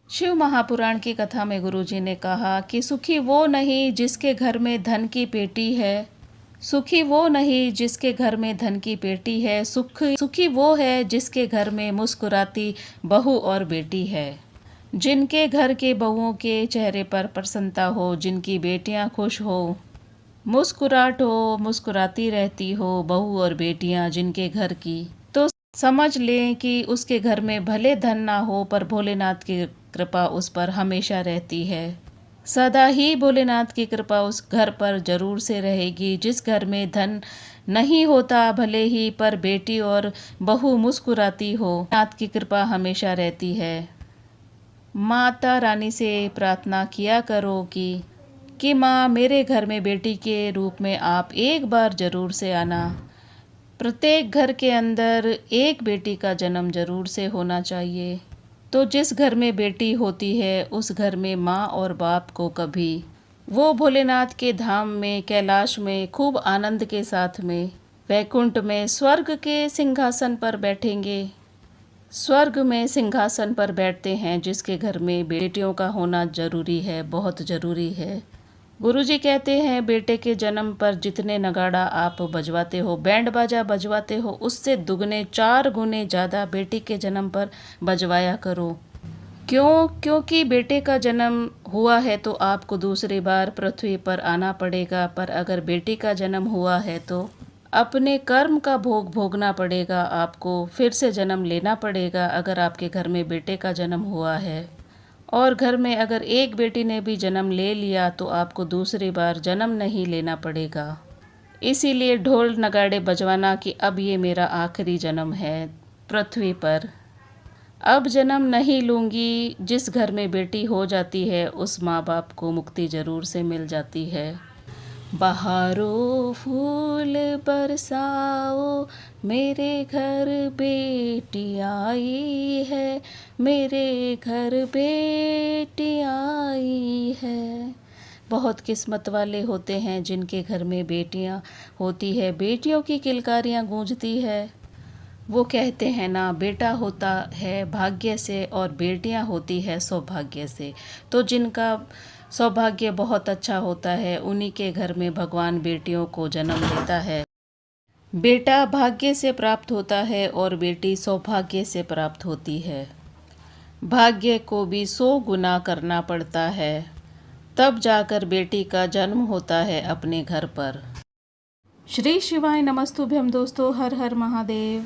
शिव महापुराण की कथा में गुरुजी ने कहा कि सुखी वो नहीं जिसके घर में धन की पेटी है। सुखी वो नहीं जिसके घर में धन की पेटी है। सुखी वो है जिसके घर में मुस्कुराती बहू और बेटी है। जिनके घर के बहुओं के चेहरे पर प्रसन्नता हो, जिनकी बेटियां खुश हो, मुस्कुराहट हो, मुस्कुराती रहती हो बहू और बेटियां जिनके घर की, तो समझ लें कि उसके घर में भले धन ना हो पर भोलेनाथ की कृपा उस पर हमेशा रहती है। सदा ही भोलेनाथ की कृपा उस घर पर जरूर से रहेगी। जिस घर में धन नहीं होता भले ही, पर बेटी और बहू मुस्कुराती हो, नाथ की कृपा हमेशा रहती है। माता रानी से प्रार्थना किया करो कि माँ, मेरे घर में बेटी के रूप में आप एक बार जरूर से आना। प्रत्येक घर के अंदर एक बेटी का जन्म जरूर से होना चाहिए। तो जिस घर में बेटी होती है उस घर में माँ और बाप को कभी वो भोलेनाथ के धाम में, कैलाश में खूब आनंद के साथ में, वैकुंठ में स्वर्ग के सिंहासन पर बैठेंगे। स्वर्ग में सिंहासन पर बैठते हैं जिसके घर में बेटियों का होना जरूरी है, बहुत जरूरी है। गुरुजी कहते हैं बेटे के जन्म पर जितने नगाड़ा आप बजवाते हो, बैंड बाजा बजवाते हो, उससे दुगने 4 गुने ज़्यादा बेटी के जन्म पर बजवाया करो। क्योंकि बेटे का जन्म हुआ है तो आपको दूसरी बार पृथ्वी पर आना पड़ेगा, पर अगर बेटी का जन्म हुआ है तो अपने कर्म का भोग भोगना पड़ेगा, आपको फिर से जन्म लेना पड़ेगा। अगर आपके घर में बेटे का जन्म हुआ है और घर में अगर एक बेटी ने भी जन्म ले लिया तो आपको दूसरी बार जन्म नहीं लेना पड़ेगा। इसीलिए ढोल नगाड़े बजवाना कि अब ये मेरा आखिरी जन्म है पृथ्वी पर, अब जन्म नहीं लूँगी। जिस घर में बेटी हो जाती है उस माँ बाप को मुक्ति ज़रूर से मिल जाती है। बहारो फूल बरसाओ, मेरे घर बेटी आई है, मेरे घर बेटी आई है। बहुत किस्मत वाले होते हैं जिनके घर में बेटियां होती है, बेटियों की किलकारियां गूंजती है। वो कहते हैं ना, बेटा होता है भाग्य से और बेटियां होती है सौभाग्य से। तो जिनका सौभाग्य बहुत अच्छा होता है उन्हीं के घर में भगवान बेटियों को जन्म देता है। बेटा भाग्य से प्राप्त होता है और बेटी सौभाग्य से प्राप्त होती है। भाग्य को भी 100 गुना करना पड़ता है, तब जाकर बेटी का जन्म होता है अपने घर पर। श्री शिवाय नमस्तुभ्यम दोस्तों, हर हर महादेव।